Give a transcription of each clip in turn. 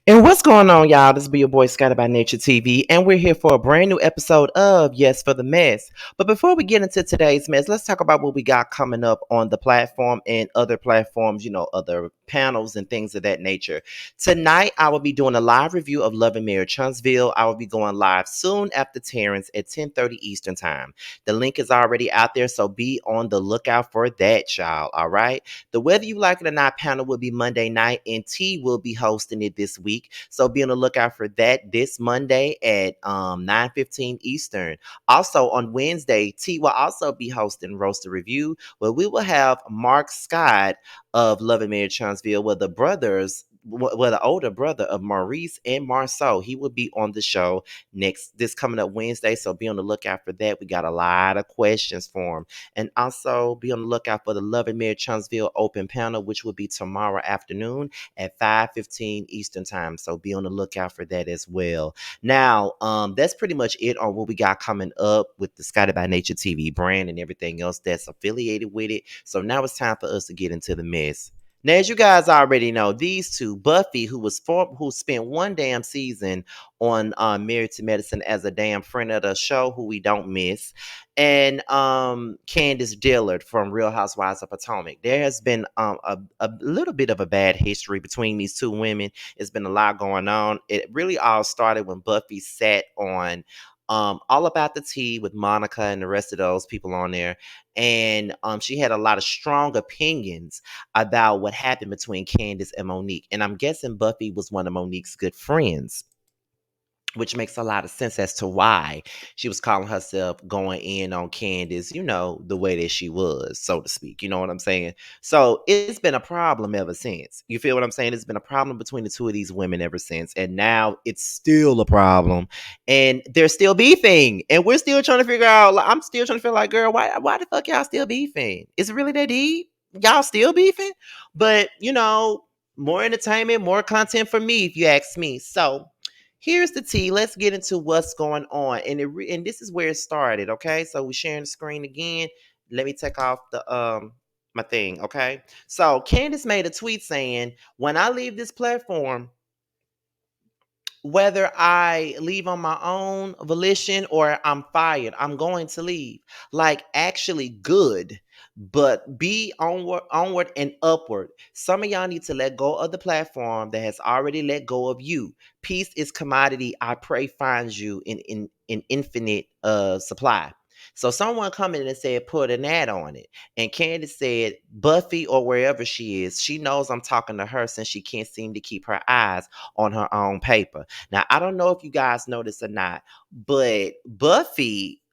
And what's going on, y'all? This be your boy Scotty by Nature TV, and we're here for a brand new episode of Yes for the Mess. But before we get into today's mess, let's talk about what we got coming up on the platform and other platforms, other panels and things of that nature. Tonight, I will be doing a live review of Love and Marriage Huntsville. I will be going live soon after Terrence at 10:30 Eastern Time. The link is already out there, so be on the lookout for that, y'all. All right. The Whether You Like It or Not panel will be Monday night, and T will be hosting it this week. So be on the lookout for that this Monday at 9:15 Eastern. Also on Wednesday, T will also be hosting Roaster Review, where we will have Mark Scott of Love and Marriage Huntsville, where the brothers well, the older brother of Maurice and Marceau, he will be on the show this coming up Wednesday. So be on the lookout for that. We got a lot of questions for him. And also be on the lookout for the Love and Marriage Huntsville open panel, which will be tomorrow afternoon at 5:15 Eastern Time. So be on the lookout for that as well. Now, that's pretty much it on what we got coming up with the Scotty by Nature TV brand and everything else that's affiliated with it. So now it's time for us to get into the mess. Now, as you guys already know, these two, Buffy, who spent one damn season on Married to Medicine as a damn friend of the show, who we don't miss, and Candiace Dillard from Real Housewives of Potomac. There has been a little bit of a bad history between these two women. It's been a lot going on. It really all started when Buffy sat on All About the Tea with Monica and the rest of those people on there. And she had a lot of strong opinions about what happened between Candiace and Monique. And I'm guessing Buffy was one of Monique's good friends, which makes a lot of sense as to why she was calling herself going in on Candiace, the way that she was, so to speak. You know what I'm saying? So it's been a problem ever since. You feel what I'm saying? It's been a problem between the two of these women ever since. And now it's still a problem. And they're still beefing. And we're still trying to figure out, I'm still trying to feel like, girl, why the fuck y'all still beefing? Is it really that deep? Y'all still beefing? But, more entertainment, more content for me, if you ask me. So here's the tea. Let's get into what's going on, and this is where it started. Okay, so we're sharing the screen again. Let me take off the my thing. Okay, so Candiace made a tweet saying, "When I leave this platform, whether I leave on my own volition or I'm fired, I'm going to leave. Like actually good, but be onward and upward. Some of y'all need to let go of the platform that has already let go of you. Peace is commodity. I pray finds you in infinite supply." So someone commented and said, put an ad on it. And Candace said, Buffy or wherever she is, she knows I'm talking to her since she can't seem to keep her eyes on her own paper. Now, I don't know if you guys know this or not, but Buffy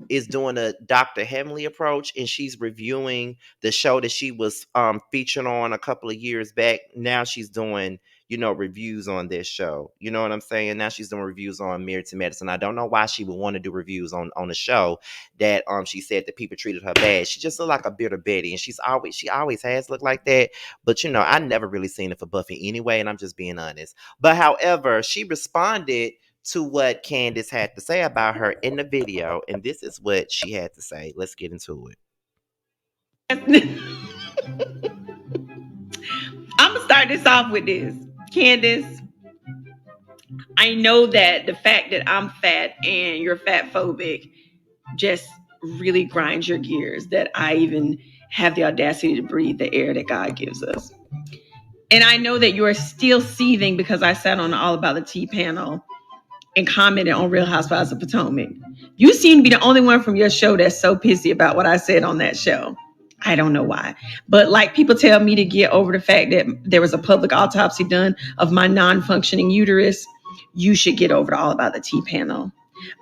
is doing a Dr. Hemley approach, and she's reviewing the show that she was featured on a couple of years back. Now she's doing reviews on this show. You know what I'm saying? Now she's doing reviews on Married to Medicine. I don't know why she would want to do reviews on a show that she said that people treated her bad. She just looked like a bitter Betty, and she always has looked like that. But I never really seen it for Buffy anyway, and I'm just being honest. But however, she responded to what Candiace had to say about her in the video, and this is what she had to say. Let's get into it. I'm gonna start this off with this. Candiace, I know that the fact that I'm fat and you're fat phobic just really grinds your gears, that I even have the audacity to breathe the air that God gives us. And I know that you're still seething because I sat on the All About the Tea panel and commented on Real Housewives of Potomac. You seem to be the only one from your show that's so pissy about what I said on that show. I don't know why. But like people tell me to get over the fact that there was a public autopsy done of my non-functioning uterus, you should get over the All About the Tea panel.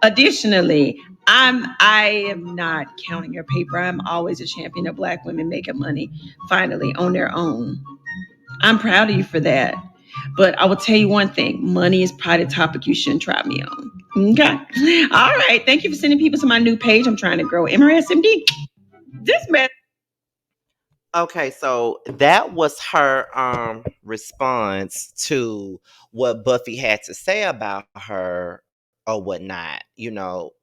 Additionally, I am not counting your paper. I'm always a champion of Black women making money finally on their own. I'm proud of you for that. But I will tell you one thing, money is probably a topic you shouldn't try me on. Okay. All right. Thank you for sending people to my new page. I'm trying to grow MRSMD. This man. Okay, so that was her response to what Buffy had to say about her or whatnot.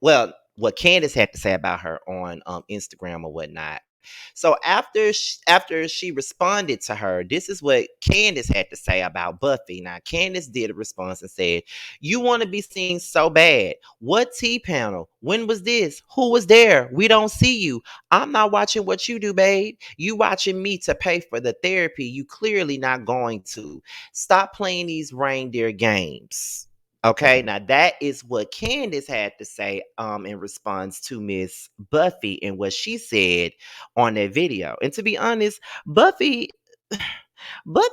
Well, what Candace had to say about her on Instagram or whatnot. So after she responded to her, this is what Candiace had to say about Buffy. Now Candiace did a response and said, "You want to be seen so bad. What T panel? When was this? Who was there? We don't see you. I'm not watching what you do, babe. You watching me to pay for the therapy you clearly not going to. Stop playing these reindeer games." Okay, now that is what Candiace had to say in response to Miss Buffy and what she said on that video. And to be honest, Buffy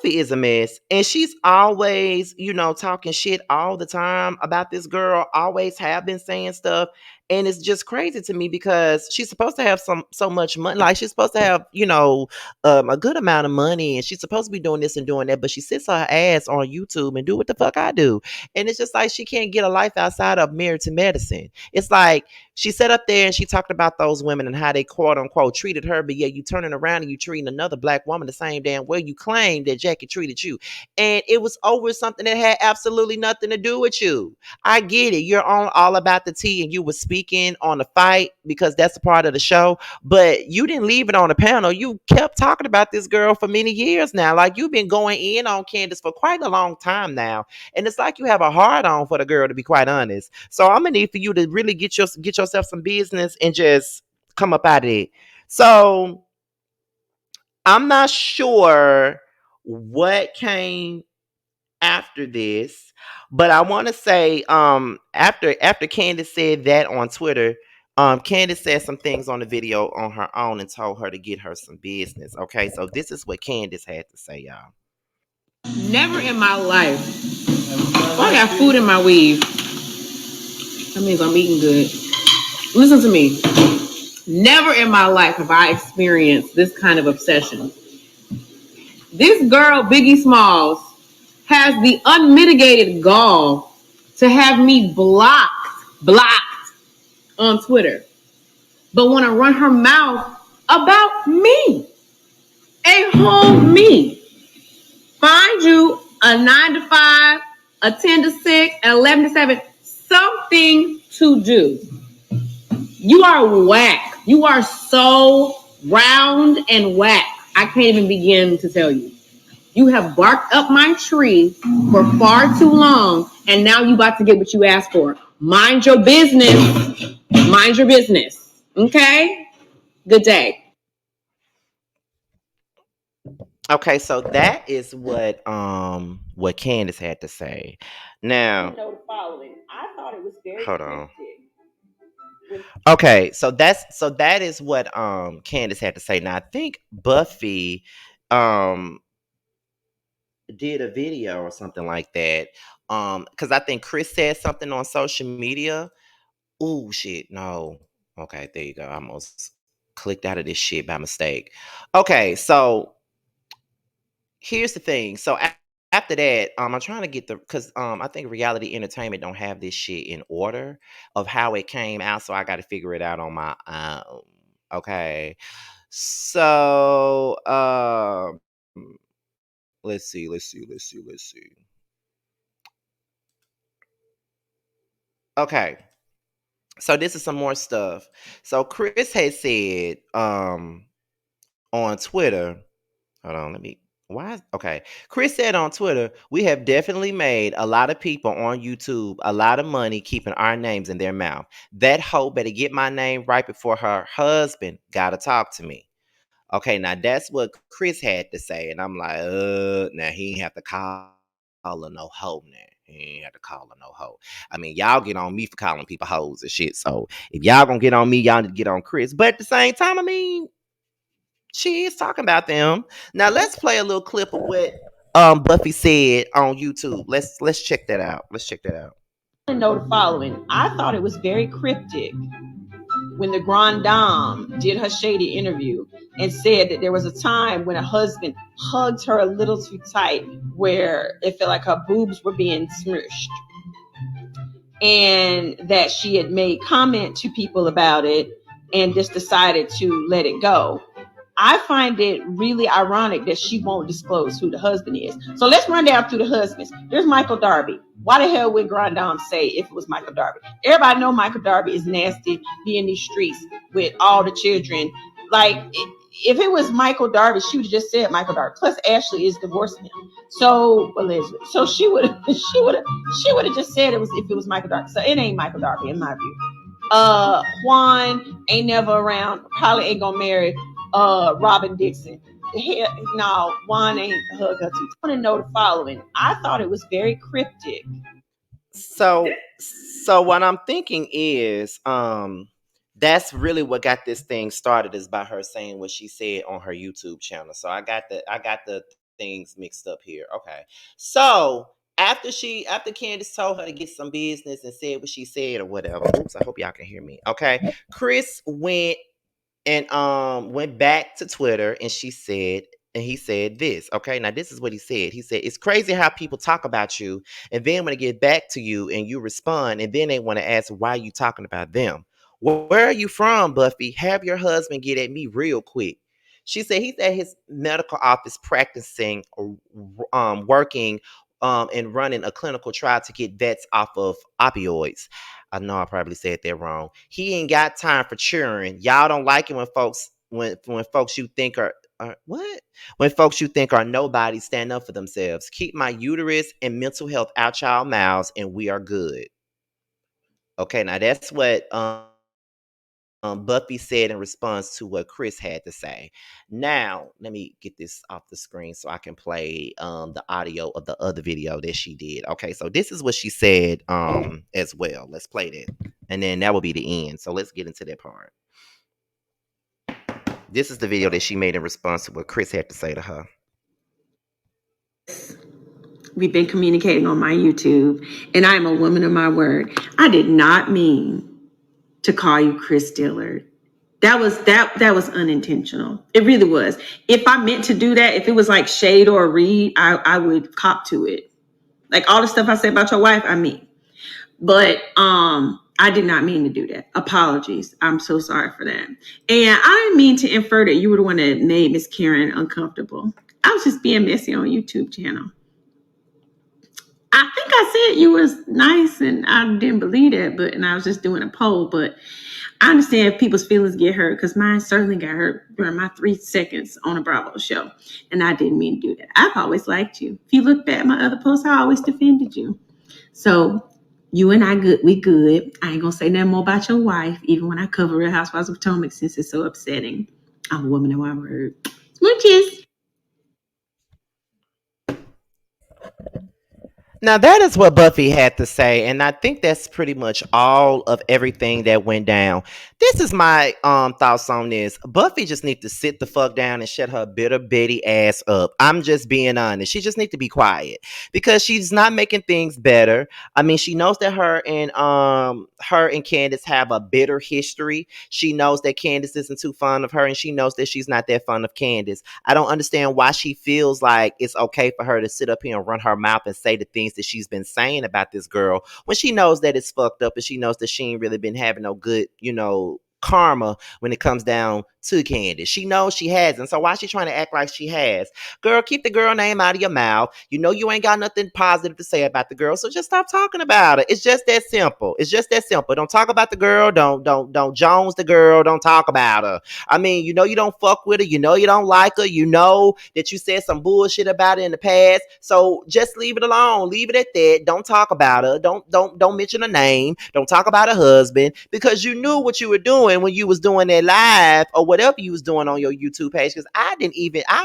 is a mess, and she's always, talking shit all the time about this girl. Always have been saying stuff, and it's just crazy to me because she's supposed to have so much money. Like she's supposed to have, a good amount of money, and she's supposed to be doing this and doing that. But she sits her ass on YouTube and do what the fuck I do, and it's just like she can't get a life outside of Married to Medicine. It's like she sat up there and she talked about those women and how they quote unquote treated her, but yeah, you turning around and you treating another black woman the same damn way you claim that Jackie treated you. And it was over something that had absolutely nothing to do with you. I get it. You're on All About the Tea and you were speaking on the fight because that's a part of the show, but you didn't leave it on the panel. You kept talking about this girl for many years now. Like you've been going in on Candiace for quite a long time now. And it's like you have a hard on for the girl, to be quite honest. So I'm gonna need for you to really get yourself some business and just come up out of it. So I'm not sure what came after this, but I want to say after Candiace said that on Twitter, Candiace said some things on the video on her own and told her to get her some business. Okay, so this is what Candiace had to say, y'all. Never in my life. Oh, I got food in my weave. That means I'm eating good. Listen to me. Never in my life have I experienced this kind of obsession. This girl, Biggie Smalls, has the unmitigated gall to have me blocked on Twitter, but want to run her mouth about me, a whole me. Find you a 9 to 5, a 10 to 6, an 11 to 7, something to do. You are whack. You are so round and whack. I can't even begin to tell you. You have barked up my tree for far too long, and now you about to get what you asked for. Mind your business. Mind your business. Okay? Good day. Okay, so that is what Candiace had to say. Now, You know the following. I thought it was very hold on. cryptic. Okay, so that is what Candiace had to say. Now I think Buffy um did a video or something like that. Because I think Chris said something on social media. Ooh, shit, no. Okay, there you go. I almost clicked out of this shit by mistake. Okay, so here's the thing. So after that, I'm trying to get because I think Reality Entertainment don't have this shit in order of how it came out, so I got to figure it out on my own. Okay, so let's see. Okay, so this is some more stuff. So Chris has said on Twitter. Hold on, let me. Why? Okay. Chris said on Twitter, "We have definitely made a lot of people on YouTube a lot of money keeping our names in their mouth. That hoe better get my name right before her husband gotta talk to me." Okay, now that's what Chris had to say, and I'm like, now he ain't have to call her no hoe now. He ain't have to call her no hoe. I mean, y'all get on me for calling people hoes and shit. So if y'all gonna get on me, y'all need to get on Chris. But at the same time, I mean, she is talking about them. Now let's play a little clip of what Buffy said on YouTube. Let's check that out. Let's check that out. I know the following. I thought it was very cryptic when the Grand Dame did her shady interview and said that there was a time when a husband hugged her a little too tight where it felt like her boobs were being smushed, and that she had made comment to people about it and just decided to let it go. I find it really ironic that she won't disclose who the husband is. So let's run down through the husbands. There's Michael Darby. Why the hell would Grand Dame say if it was Michael Darby? Everybody know Michael Darby is nasty, be in these streets with all the children. Like, if it was Michael Darby, she would have just said Michael Darby. Plus, Ashley is divorcing him, so Elizabeth. So she would have just said it was if it was Michael Darby. So it ain't Michael Darby in my view. Juan ain't never around. Probably ain't gonna marry Robin Dixon. No, Juan ain't hug her too. I want to know the following. I thought it was very cryptic. So what I'm thinking is, that's really what got this thing started, is by her saying what she said on her YouTube channel. So I got the things mixed up here. Okay. So after Candace told her to get some business and said what she said or whatever. Oops, I hope y'all can hear me. Okay. Chris went back to Twitter, and he said this. Okay, now this is what he said. He said, "It's crazy how people talk about you, and then when they get back to you and you respond, and then they want to ask why you talking about them. Where are you from, Buffy? Have your husband get at me real quick." She said he's at his medical office practicing, working, and running a clinical trial to get vets off of opioids. I know I probably said that wrong. He ain't got time for cheering. Y'all don't like it when folks you think are what? When folks you think are nobody stand up for themselves. Keep my uterus and mental health out y'all mouths, and we are good. Okay, now that's what Buffy said in response to what Chris had to say. Now, let me get this off the screen so I can play the audio of the other video that she did. Okay, so this is what she said as well. Let's play that. And then that will be the end. So let's get into that part. This is the video that she made in response to what Chris had to say to her. We've been communicating on my YouTube, and I am a woman of my word. I did not mean to call you Chris Dillard. That was unintentional. It really was. If I meant to do that, if it was like shade or a read, I would cop to it. Like all the stuff I said about your wife, I mean. But I did not mean to do that. Apologies. I'm so sorry for that. And I didn't mean to infer that you were the one that made Miss Karen uncomfortable. I was just being messy on YouTube channel. I think I said you was nice, and I didn't believe that, and I was just doing a poll. But I understand if people's feelings get hurt, because mine certainly got hurt during my 3 seconds on a Bravo show, and I didn't mean to do that. I've always liked you. If you look back at my other posts, I always defended you. So you and I good. We good. I ain't gonna say nothing more about your wife, even when I cover Real Housewives of Potomac, since it's so upsetting. I'm a woman of my word. Smooches. Now that is what Buffy had to say, and I think that's pretty much all of everything that went down. This is my thoughts on this. Buffy just needs to sit the fuck down and shut her bitter Betty ass up. I'm just being honest. She just needs to be quiet because she's not making things better. I mean, she knows that her and Candiace have a bitter history. She knows that Candiace isn't too fond of her, and she knows that she's not that fond of Candiace. I don't understand why she feels like it's okay for her to sit up here and run her mouth and say the things that she's been saying about this girl when she knows that it's fucked up, and she knows that she ain't really been having no good, karma when it comes down to Candiace. She knows she hasn't. So why is she trying to act like she has? Girl, keep the girl name out of your mouth. You know you ain't got nothing positive to say about the girl, so just stop talking about it. It's just that simple. It's just that simple. Don't talk about the girl. Don't Jones the girl. Don't talk about her. I mean, you know you don't fuck with her. You know you don't like her. You know that you said some bullshit about her in the past. So just leave it alone. Leave it at that. Don't talk about her. Don't mention her name. Don't talk about her husband, because you knew what you were doing when you was doing that live or whatever you was doing on your YouTube page. Because I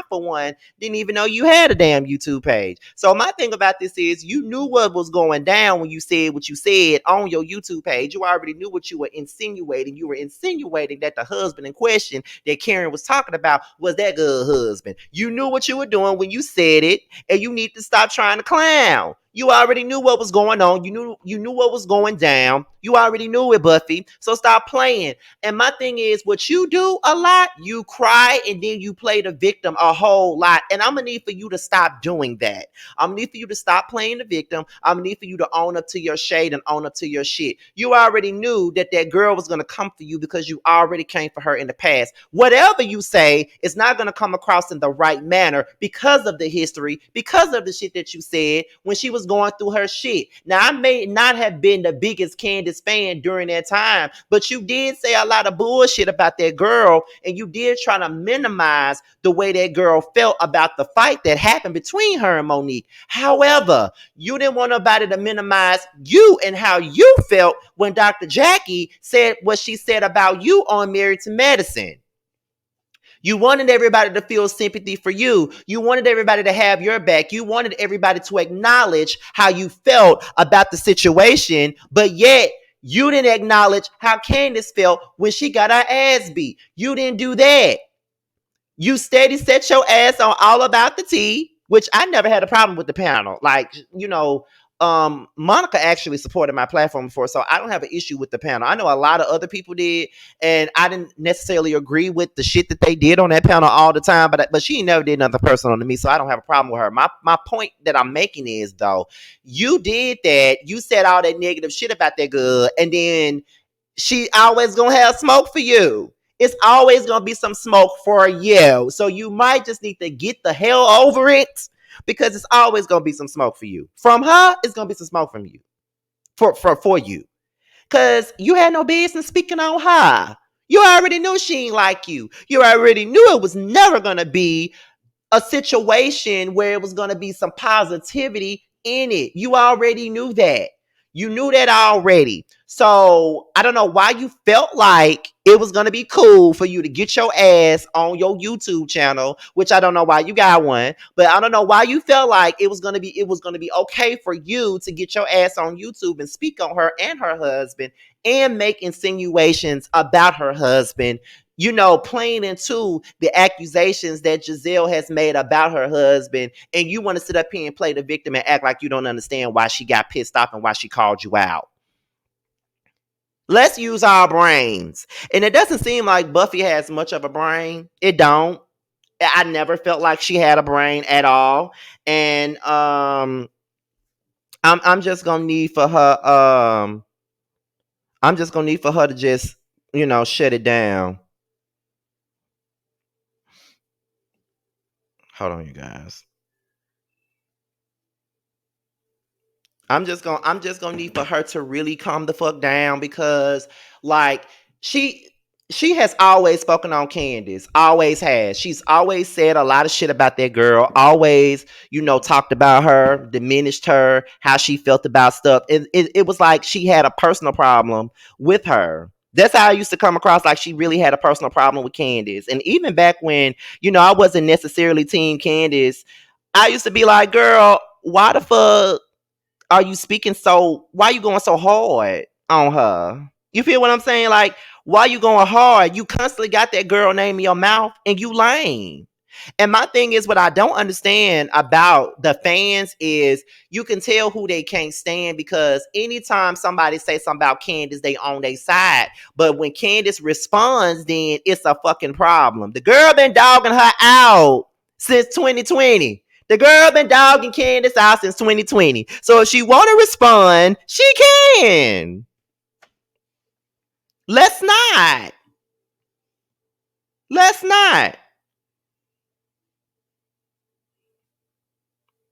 for one didn't even know you had a damn YouTube page. So my thing about this is, you knew what was going down when you said what you said on your YouTube page. You already knew what you were insinuating. You were insinuating that the husband in question that Karen was talking about was that good husband. You knew what you were doing when you said it, and you need to stop trying to clown. You already knew what was going on. You knew what was going down. You already knew it, Buffy. So stop playing. And my thing is, what you do a lot, you cry and then you play the victim a whole lot. And I'm gonna need for you to stop doing that. I'm gonna need for you to stop playing the victim. I'm gonna need for you to own up to your shade and own up to your shit. You already knew that girl was gonna come for you because you already came for her in the past. Whatever you say is not gonna come across in the right manner because of the history, because of the shit that you said when she was was going through her shit. Now, I may not have been the biggest Candiace fan during that time, but you did say a lot of bullshit about that girl, and you did try to minimize the way that girl felt about the fight that happened between her and Monique. However, you didn't want nobody to minimize you and how you felt when Dr. Jackie said what she said about you on Married to Medicine. You wanted everybody to feel sympathy for you. You wanted everybody to have your back. You wanted everybody to acknowledge how you felt about the situation, but yet you didn't acknowledge how Candiace felt when she got her ass beat. You didn't do that. You steady set your ass on All About the Tea, which I never had a problem with the panel. Like, Monica actually supported my platform before, so I don't have an issue with the panel. I know a lot of other people did, and I didn't necessarily agree with the shit that they did on that panel all the time, but she never did nothing personal to me, so I don't have a problem with her. My point that I'm making is, though, you did that. You said all that negative shit about that girl, and then she always gonna have smoke for you. It's always gonna be some smoke for you. So you might just need to get the hell over it, because it's always gonna be some smoke for you. From her, it's gonna be some smoke from you. For you. Cause you had no business speaking on her. You already knew she ain't like you. You already knew it was never gonna be a situation where it was gonna be some positivity in it. You already knew that. You knew that already. So I don't know why you felt like it was going to be cool for you to get your ass on your YouTube channel, which I don't know why you got one, but I don't know why you felt like it was going to be okay for you to get your ass on YouTube and speak on her and her husband and make insinuations about her husband, playing into the accusations that Giselle has made about her husband, and you want to sit up here and play the victim and act like you don't understand why she got pissed off and why she called you out. Let's use our brains. And it doesn't seem like Buffy has much of a brain. It don't. I never felt like she had a brain at all. And I'm just gonna need for her to just, shut it down. Hold on, you guys. I'm just gonna need for her to really calm the fuck down, because like she has always spoken on Candiace. Always has. She's always said a lot of shit about that girl. Always, talked about her, diminished her, how she felt about stuff. It was like she had a personal problem with her. That's how I used to come across, like she really had a personal problem with Candiace. And even back when, I wasn't necessarily team Candiace, I used to be like, girl, why the fuck why are you going so hard on her? You feel what I'm saying? Like, why you going hard? You constantly got that girl name in your mouth and you lame. And my thing is, what I don't understand about the fans is you can tell who they can't stand, because anytime somebody says something about Candiace, they on their side. But when Candiace responds, then it's a fucking problem. The girl been dogging her out since 2020. The girl been dogging Candiace out since 2020. So if she want to respond, she can. Let's not. Let's not.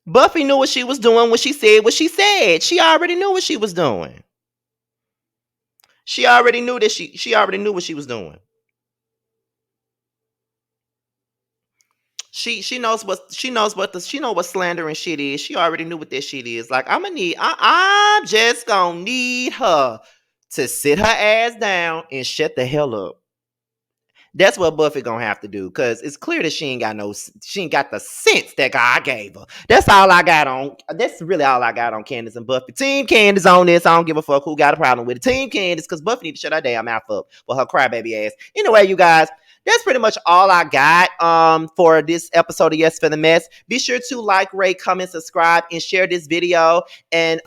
Buffy knew what she was doing when she said what she said. She already knew what she was doing. She already knew that she already knew what she was doing. She knows what slandering shit is. She already knew what that shit is. Like, I'm just gonna need her to sit her ass down and shut the hell up. That's what Buffy gonna have to do, because it's clear that she ain't got the sense that God gave her. That's really all I got on Candiace and Buffy. Team Candiace on this. I don't give a fuck who got a problem with it. Team Candiace, because Buffy need to shut her damn mouth up for her crybaby ass. Anyway, you guys, that's pretty much all I got for this episode of Yes for the Mess. Be sure to like, rate, comment, subscribe, and share this video. And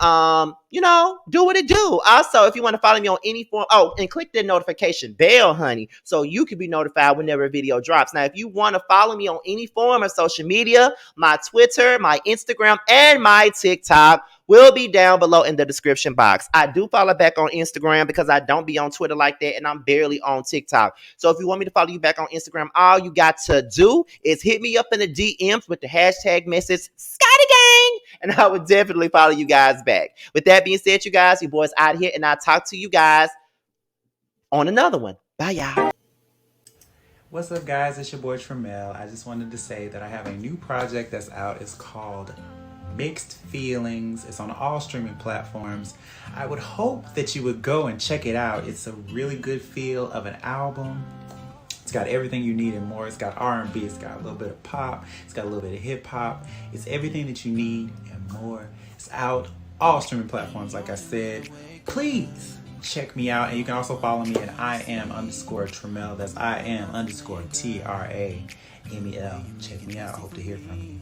do what it do. Also, if you want to follow me on any form, and click the notification bell, honey, so you can be notified whenever a video drops. Now, if you want to follow me on any form of social media, my Twitter, my Instagram, and my TikTok will be down below in the description box. I do follow back on Instagram because I don't be on Twitter like that, and I'm barely on TikTok. So if you want me to follow you back on Instagram, all you got to do is hit me up in the DMs with the hashtag message Scotty Gang. ding, and I would definitely follow you guys back. With that being said, you guys, your boys out here, and I'll talk to you guys on another one. Bye, y'all. What's up, guys? It's your boy Tremel. I just wanted to say that I have a new project that's out. It's called Mixed Feelings. It's on all streaming platforms. I would hope that you would go and check it out. It's a really good feel of an album. It's got everything you need and more. It's got R&B, it's got a little bit of pop, it's got a little bit of hip hop. It's everything that you need and more. It's out all streaming platforms, like I said. Please check me out, and you can also follow me at IAM_Tremel. That's IAM_TRAMEL. Check me out. Hope to hear from you.